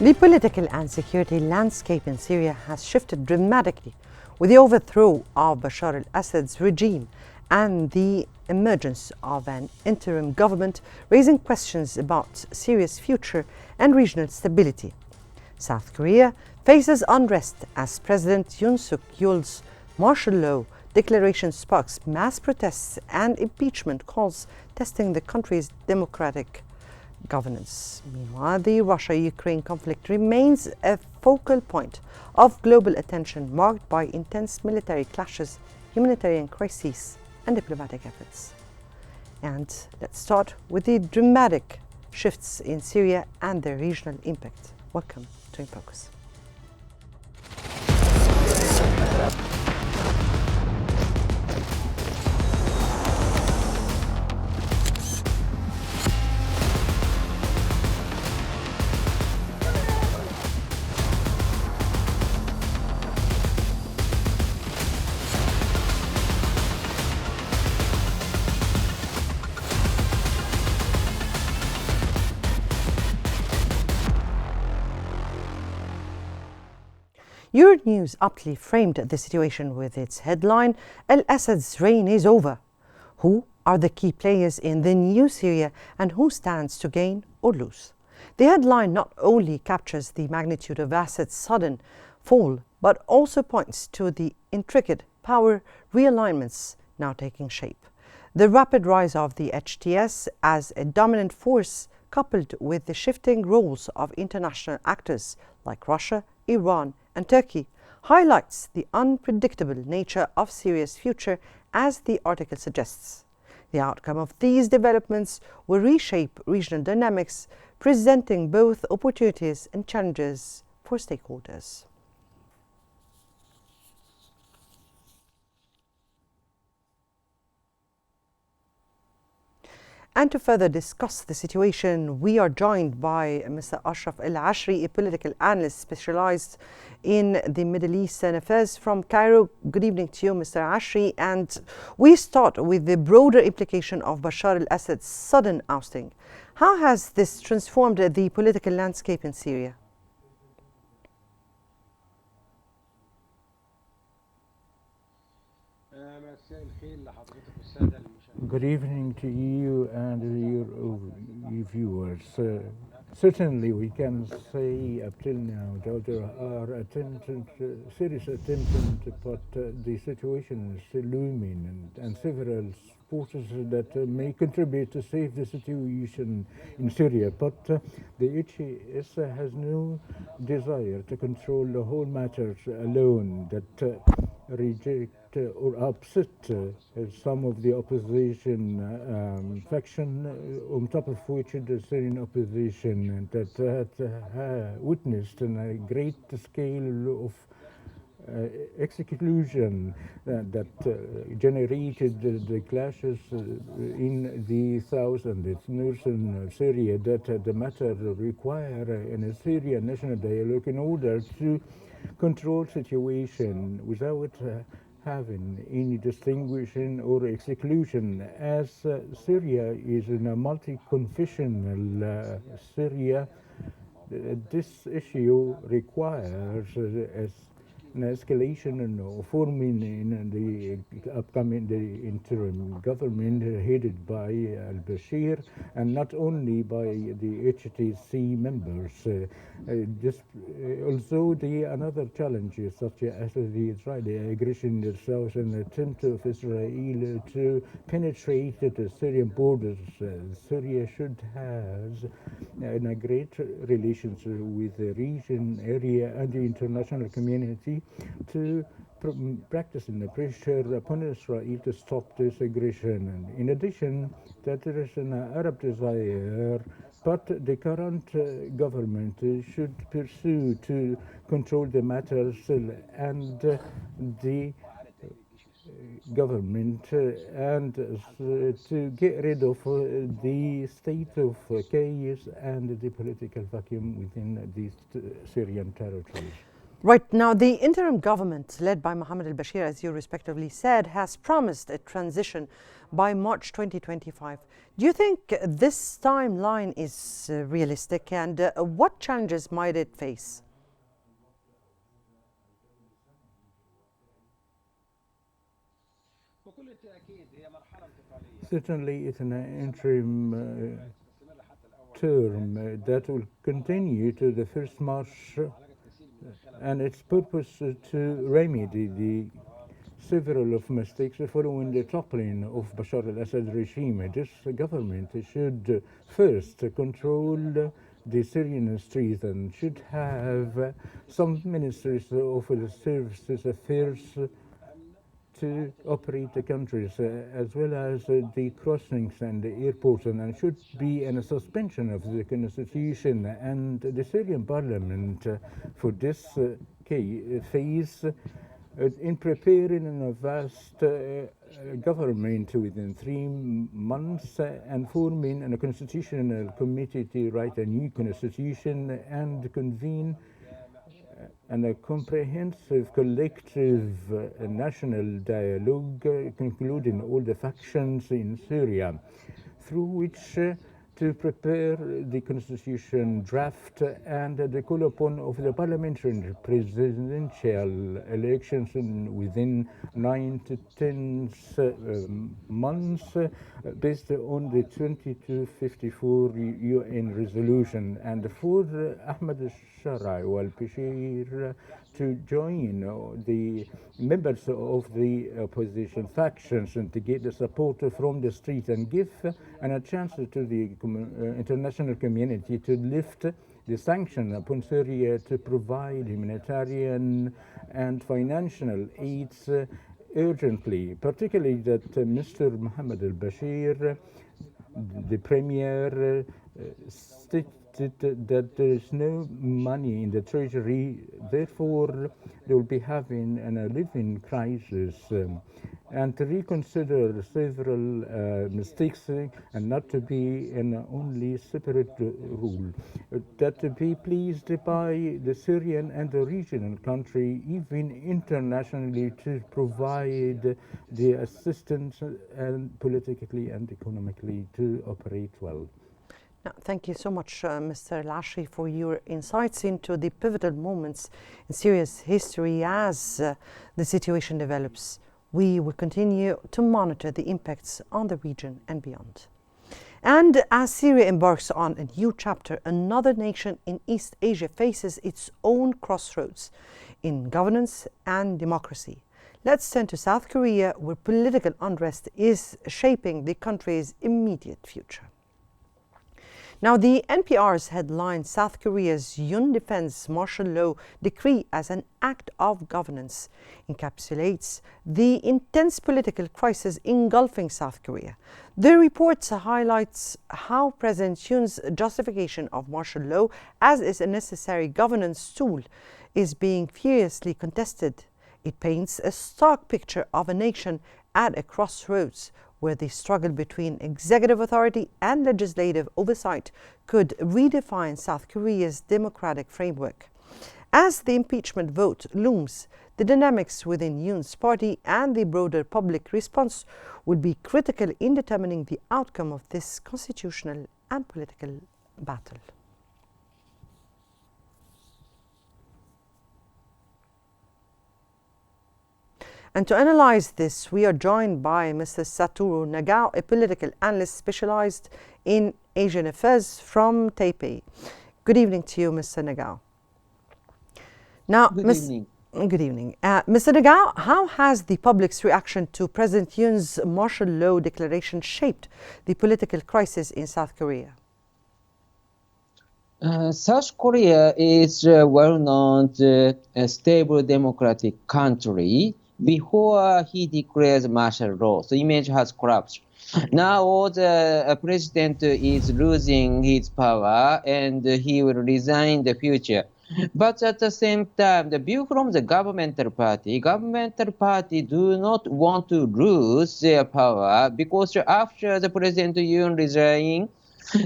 The political and security landscape in Syria has shifted dramatically with the overthrow of Bashar al-Assad's regime and the emergence of an interim government, raising questions about Syria's future and regional stability. South Korea faces unrest as President Yoon Suk Yeol's martial law declaration sparks mass protests and impeachment calls, testing the country's democratic governance. Meanwhile, the Russia-Ukraine conflict remains a focal point of global attention, marked by intense military clashes, humanitarian crises, and diplomatic efforts. And let's start with the dramatic shifts in Syria and their regional impact. Welcome to In Focus. Qnews aptly framed the situation with its headline, "Al-Assad's reign is over." Who are the key players in the new Syria and who stands to gain or lose? The headline not only captures the magnitude of Assad's sudden fall, but also points to the intricate power realignments now taking shape. The rapid rise of the HTS as a dominant force, coupled with the shifting roles of international actors like Russia, Iran, and Turkey, highlights the unpredictable nature of Syria's future, as the article suggests. The outcome of these developments will reshape regional dynamics, presenting both opportunities and challenges for stakeholders. And to further discuss the situation, we are joined by Mr. Ashraf Al-Ashri, a political analyst specialized in the Middle Eastern affairs from Cairo. Good evening to you, Mr. Ashri. And we start with the broader implication of Bashar al-Assad's sudden ousting. How has this transformed the political landscape in Syria? Good evening to you and your viewers. Certainly we can say up till now that there are serious attempts to put the situation still looming and several forces that may contribute to save the situation in Syria. But the HTS has no desire to control the whole matter alone, that reject or upset some of the opposition faction, on top of which the Syrian opposition that had witnessed a great scale of execution that generated the clashes in the south and the northern Syria, that the matter require a Syrian national dialogue in order to control situation without having any distinguishing or exclusion, as Syria is in a multi-confessional Syria. This issue requires an escalation and forming in the upcoming interim government headed by al-Bashir, and not only by the HTC members. Also, another challenge is such as the Israeli aggression in the south and the attempt of Israel to penetrate the Syrian borders. Syria should have a great relations with the region, area, and the international community to practicing the pressure upon Israel to stop this aggression. And in addition, that there is an Arab desire, but the current government should pursue to control the matters, and the government and to get rid of the state of chaos and the political vacuum within these Syrian territories. Right now, the interim government, led by Mohammed al-Bashir, as you respectively said, has promised a transition by March 2025. Do you think this timeline is realistic, and what challenges might it face? Certainly, it's an interim term that will continue to the 1st March, and its purpose to remedy the several of mistakes following the toppling of Bashar al-Assad regime. This government should first control the Syrian streets and should have some ministers of the services affairs to operate the countries, as well as the crossings and the airports, and should be in a suspension of the constitution and the Syrian parliament for this phase in preparing a vast government within 3 months and forming a constitutional committee to write a new constitution and convene and a comprehensive collective national dialogue, concluding all the factions in Syria, through which to prepare the constitution draft and the call upon of the parliamentary and presidential elections within 9 to 10 months, based on the 2254 UN resolution, and for Ahmed al-Sharai al-Bashir to join the members of the opposition factions and to get the support from the street and give a chance to the international community to lift the sanction upon Syria to provide humanitarian and financial aids urgently, particularly that Mr. Mohammed al-Bashir, the premier, stated that there is no money in the treasury, therefore they will be having a living crisis, and to reconsider several mistakes and not to be in only separate rule, that to be pleased by the Syrian and the regional country, even internationally, to provide the assistance and politically and economically to operate well. Thank you so much, Mr. Lashri, for your insights into the pivotal moments in Syria's history as the situation develops. We will continue to monitor the impacts on the region and beyond. And as Syria embarks on a new chapter, another nation in East Asia faces its own crossroads in governance and democracy. Let's turn to South Korea, where political unrest is shaping the country's immediate future. Now, the NPR's headline, South Korea's Yoon Defense Martial Law Decree as an act of governance, encapsulates the intense political crisis engulfing South Korea. The report highlights how President Yoon's justification of martial law as is a necessary governance tool is being furiously contested. It paints a stark picture of a nation at a crossroads, where the struggle between executive authority and legislative oversight could redefine South Korea's democratic framework. As the impeachment vote looms, the dynamics within Yoon's party and the broader public response will be critical in determining the outcome of this constitutional and political battle. And to analyze this, we are joined by Mr. Satoru Nagao, a political analyst specialized in Asian affairs from Taipei. Good evening to you, Mr. Nagao. Now, Good evening. Good evening. Mr. Nagao, how has the public's reaction to President Yoon's martial law declaration shaped the political crisis in South Korea? South Korea is well known a stable democratic country. Before he declares martial law, the image has collapsed. Now the president is losing his power and he will resign in the future. But at the same time, the view from the governmental party do not want to lose their power, because after the President Yoon resigning,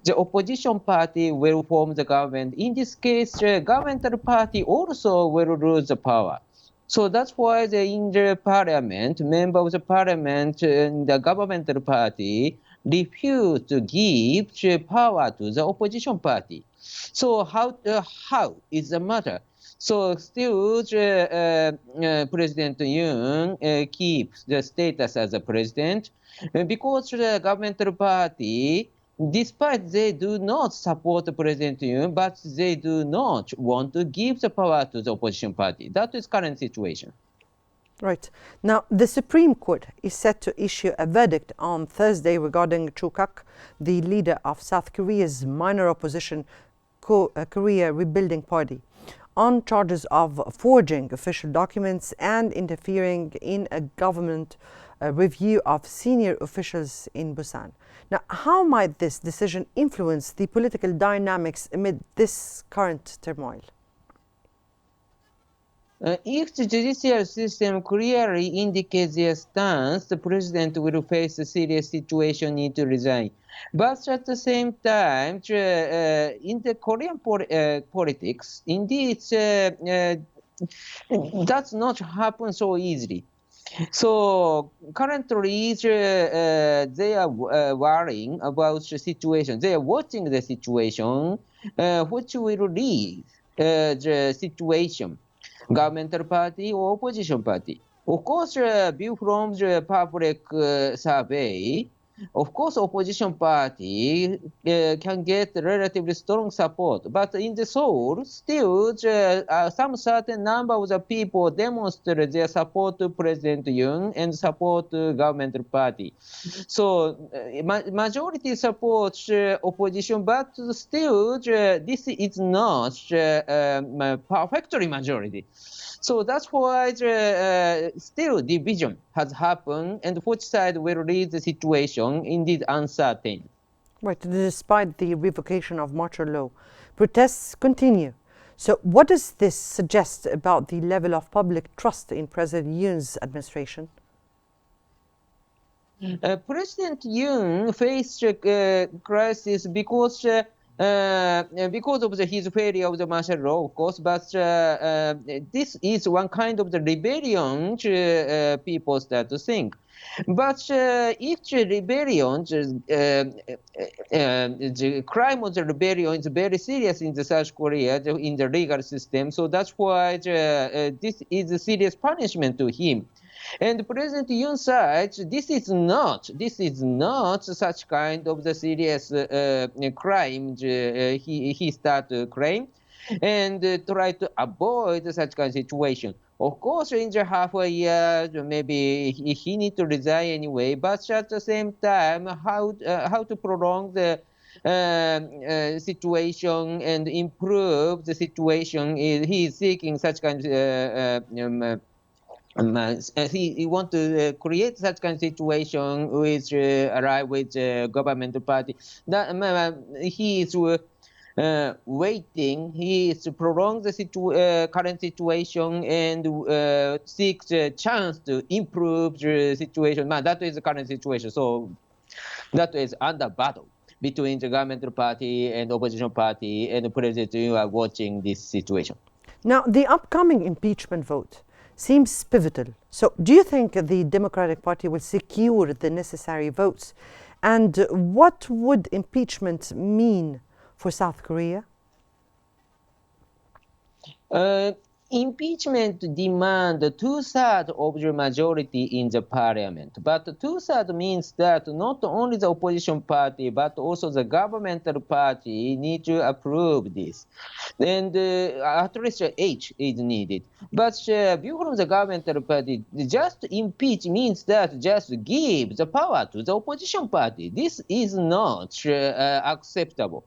the opposition party will form the government. In this case, the governmental party also will lose the power. So that's why in the parliament, members of the parliament and the governmental party refuse to give the power to the opposition party. So how is the matter? So still, President Yoon keeps the status as a president because the governmental party, despite they do not support President Yoon, but they do not want to give the power to the opposition party. That is current situation. Right. Now, the Supreme Court is set to issue a verdict on Thursday regarding Cho Kak, the leader of South Korea's minor opposition Korea Rebuilding Party, on charges of forging official documents and interfering in a government review of senior officials in Busan. Now, how might this decision influence the political dynamics amid this current turmoil? If the judicial system clearly indicates their stance, the president will face a serious situation, need to resign. But at the same time, in the Korean politics, indeed, does not happen so easily. So currently, they are worrying about the situation. They are watching the situation, which will lead the situation. Governmental party or opposition party. Of course, view from the public survey, of course, opposition party can get relatively strong support. But in the Seoul, still, some certain number of the people demonstrate their support to President Yoon and support to governmental party. So majority supports opposition, but still, this is not perfectly majority. So that's why still division has happened, and which side will lead the situation indeed uncertain. Right, despite the revocation of martial law, protests continue. So what does this suggest about the level of public trust in President Yoon's administration? President Yoon faced a crisis because of his failure of the martial law, of course, but this is one kind of the rebellion people start to think. But if the rebellion, the crime of the rebellion is very serious in the South Korea, in the legal system, so that's why this is a serious punishment to him. And President Yoon side, this is not such kind of the serious crime he start to claim, and try to avoid such kind of situation. Of course, in the half a year, maybe he need to resign anyway. But at the same time, how to prolong the situation and improve the situation? He is seeking such kind of. He want to create such kind of situation which arrive with the government party. That he is waiting. He is to prolong the current situation and seeks a chance to improve the situation. That is the current situation. So that is under battle between the government party and opposition party, and the president. You are watching this situation. Now, the upcoming impeachment vote seems pivotal. So do you think the Democratic Party will secure the necessary votes? And what would impeachment mean for South Korea? Impeachment demand 2/3 of the majority in the parliament. But 2/3 means that not only the opposition party, but also the governmental party need to approve this. And at least 8 is needed. But view from the governmental party, just impeach means that just give the power to the opposition party. This is not acceptable.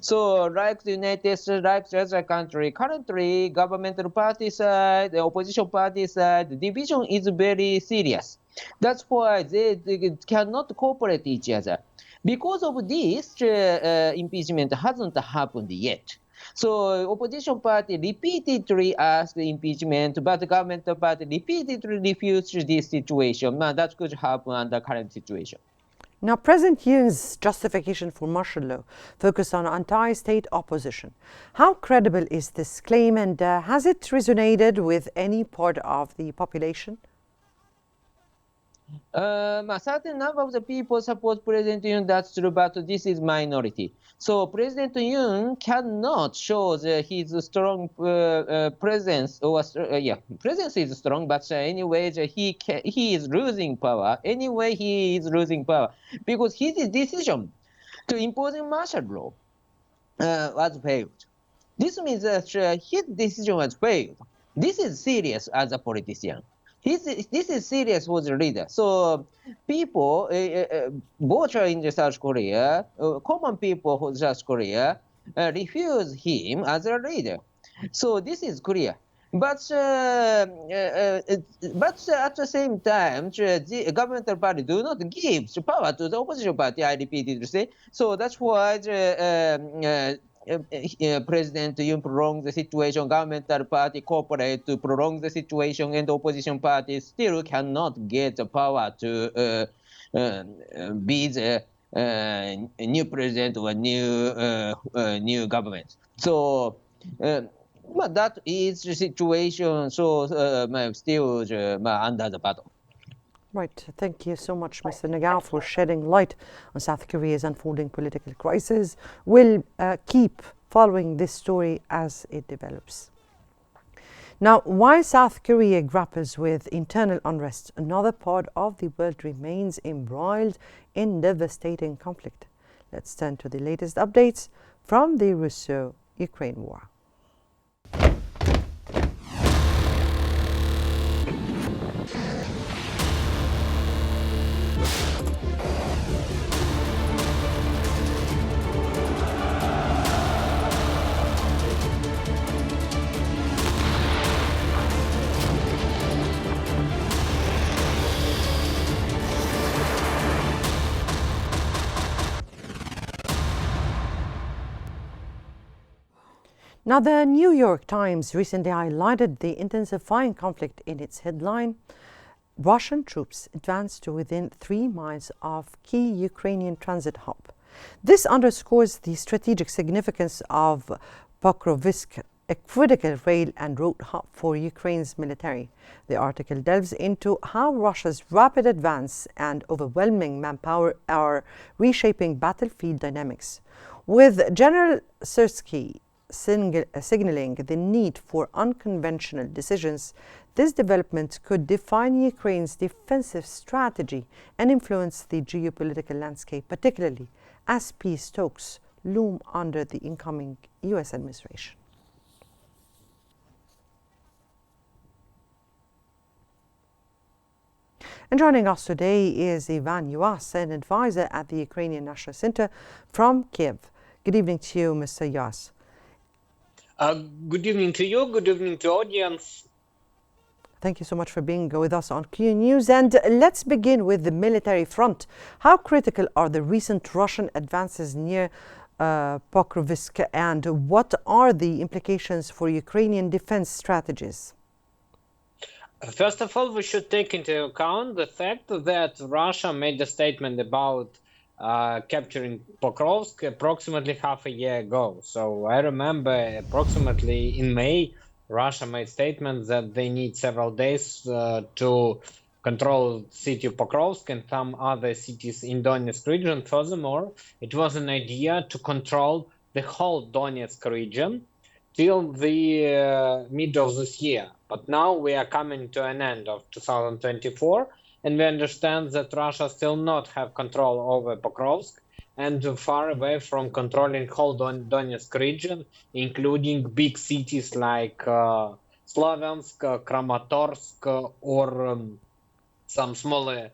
So, like the United States, like the other country, currently governmental party side, the opposition party side, the division is very serious. That's why they cannot cooperate each other. Because of this, impeachment hasn't happened yet. So, opposition party repeatedly asked impeachment, but the governmental party repeatedly refused this situation. That could happen under current situation. Now, President Yoon's justification for martial law focused on anti-state opposition. How credible is this claim, and has it resonated with any part of the population? A certain number of the people support President Yoon, that's true, but this is minority. So President Yoon cannot show his strong presence, or presence is strong, but anyway, he is losing power. Anyway, he is losing power because his decision to impose martial law was failed. This means that his decision was failed. This is serious as a politician. This is serious for the leader. So people, both in the South Korea, common people of South Korea, refuse him as a leader. So this is clear. But at the same time, the governmental party do not give the power to the opposition party. I repeatedly say. So that's why President Yoon prolong the situation, governmental party cooperate to prolong the situation, and the opposition party still cannot get the power to be the new president or new government. So, but that is the situation. So, still under the battle. Right. Thank you so much, Mr. Nagao, for shedding light on South Korea's unfolding political crisis. We'll keep following this story as it develops. Now, while South Korea grapples with internal unrest, another part of the world remains embroiled in devastating conflict. Let's turn to the latest updates from the Russo-Ukraine war. Now, the New York Times recently highlighted the intensifying conflict in its headline. Russian troops advanced to within 3 miles of key Ukrainian transit hub. This underscores the strategic significance of Pokrovsk, a critical rail and road hub for Ukraine's military. The article delves into how Russia's rapid advance and overwhelming manpower are reshaping battlefield dynamics. With General Syrskyi signaling the need for unconventional decisions, this development could define Ukraine's defensive strategy and influence the geopolitical landscape, particularly as peace talks loom under the incoming U.S. administration. And joining us today is Ivan Yuas, an advisor at the Ukrainian National Center from Kiev. Good evening to you, Mr. Yuas. Good evening to you. Good evening to audience. Thank you so much for being with us on Qnews. And let's begin with the military front. How critical are the recent Russian advances near Pokrovsk, and what are the implications for Ukrainian defense strategies? First of all, we should take into account the fact that Russia made a statement about capturing Pokrovsk approximately half a year ago. So I remember approximately in May, Russia made statements that they need several days to control the city of Pokrovsk and some other cities in Donetsk region. Furthermore, it was an idea to control the whole Donetsk region till the mid of this year. But now we are coming to an end of 2024. And we understand that Russia still not have control over Pokrovsk and far away from controlling whole Donetsk region, including big cities like Slavyansk, Kramatorsk, or some smaller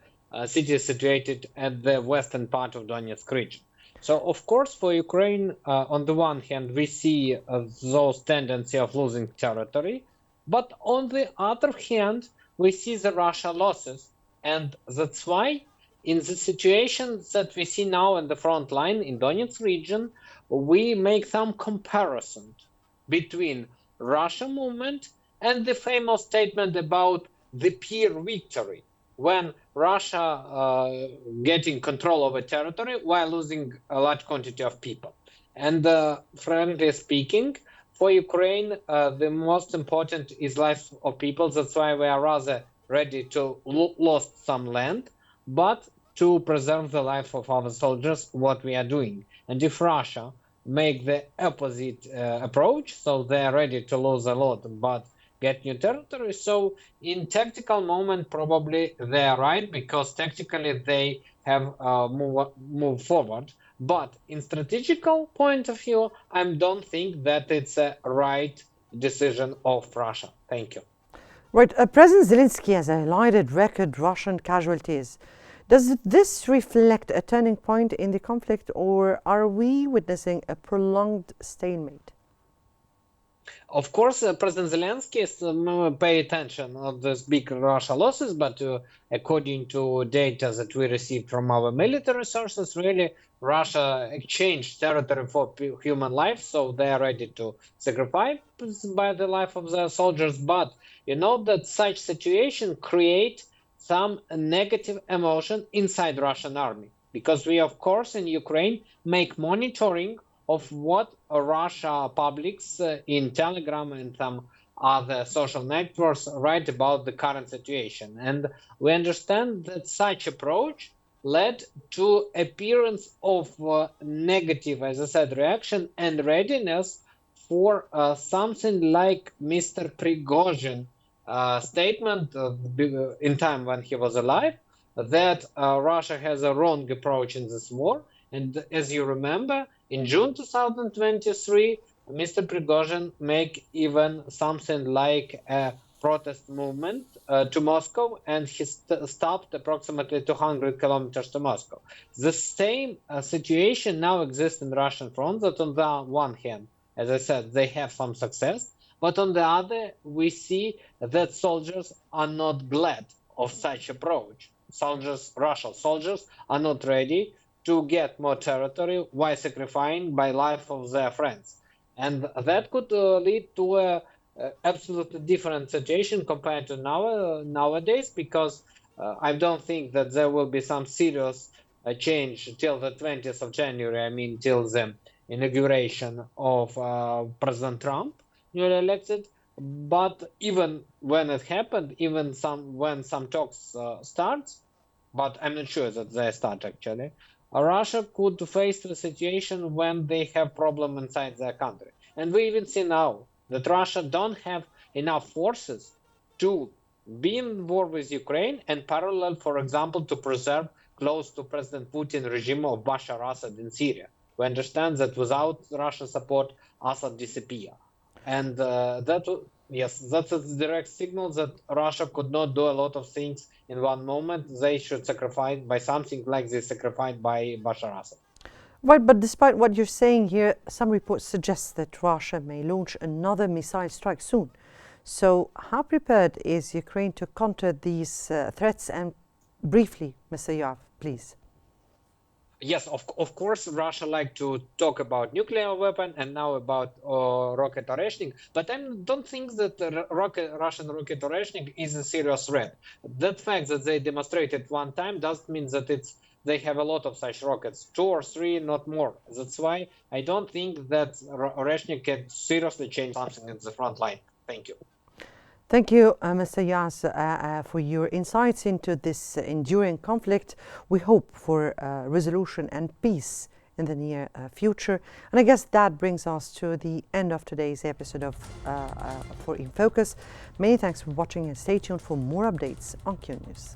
cities situated at the western part of Donetsk region. So, of course, for Ukraine, on the one hand, we see those tendency of losing territory, but on the other hand, we see the Russia losses. And that's why in the situation that we see now in the front line in Donetsk region, we make some comparison between Russia movement and the famous statement about the peer victory. when Russia getting control over territory while losing a large quantity of people. And frankly speaking, for Ukraine, the most important is life of people. That's why we are rather ready to lose some land, but to preserve the life of our soldiers, what we are doing. And if Russia make the opposite approach, so they are ready to lose a lot, but get new territory. So in tactical moment, probably they are right, because tactically they have move forward. But in strategical point of view, I don't think that it's a right decision of Russia. Thank you. Right, President Zelensky has highlighted record Russian casualties. Does this reflect a turning point in the conflict, or are we witnessing a prolonged stalemate? Of course, President Zelensky is pay attention of these big Russia losses, but according to data that we received from our military sources, really Russia exchanged territory for human life, so they are ready to sacrifice by the life of their soldiers. But you know that such situation create some negative emotion inside Russian army, because we, of course, in Ukraine make monitoring of what Russia publics in Telegram and some other social networks write about the current situation. And we understand that such approach led to appearance of negative, as I said, reaction and readiness for something like Mr. Prigozhin statement in time when he was alive, that Russia has a wrong approach in this war. And as you remember, in June 2023, Mr. Prigozhin make even something like a protest movement to Moscow, and he stopped approximately 200 kilometers to Moscow. The same situation now exists in Russian front, that on the one hand, as I said, they have some success, but on the other, we see that soldiers are not glad of such approach. Russian soldiers are not ready to get more territory while sacrificing by life of their friends. And that could lead to a absolutely different situation compared to nowadays, because I don't think that there will be some serious change till the 20th of January, I mean till the inauguration of President Trump, newly elected. But even when it happened, even when some talks starts, but I'm not sure that they start actually, Russia could face the situation when they have problem inside their country. And we even see now that Russia don't have enough forces to be in war with Ukraine and parallel, for example, to preserve close to President Putin regime of Bashar Assad in Syria. We understand that without Russian support, Assad disappear. And that's a direct signal that Russia could not do a lot of things in one moment. They should sacrifice by something like they sacrificed by Bashar Assad. Right, but despite what you're saying here, some reports suggest that Russia may launch another missile strike soon. So how prepared is Ukraine to counter these threats? And briefly, Mr. Yav, please. Yes, of course, Russia like to talk about nuclear weapon and now about rocket Oreshnik, but I don't think that Russian rocket Oreshnik is a serious threat. That fact that they demonstrated one time doesn't mean that they have a lot of such rockets, 2 or 3, not more. That's why I don't think that Oreshnik can seriously change something in the front line. Thank you. Thank you, Mr. Yas, for your insights into this enduring conflict. We hope for resolution and peace in the near future. And I guess that brings us to the end of today's episode of For In Focus. Many thanks for watching, and stay tuned for more updates on Qnews.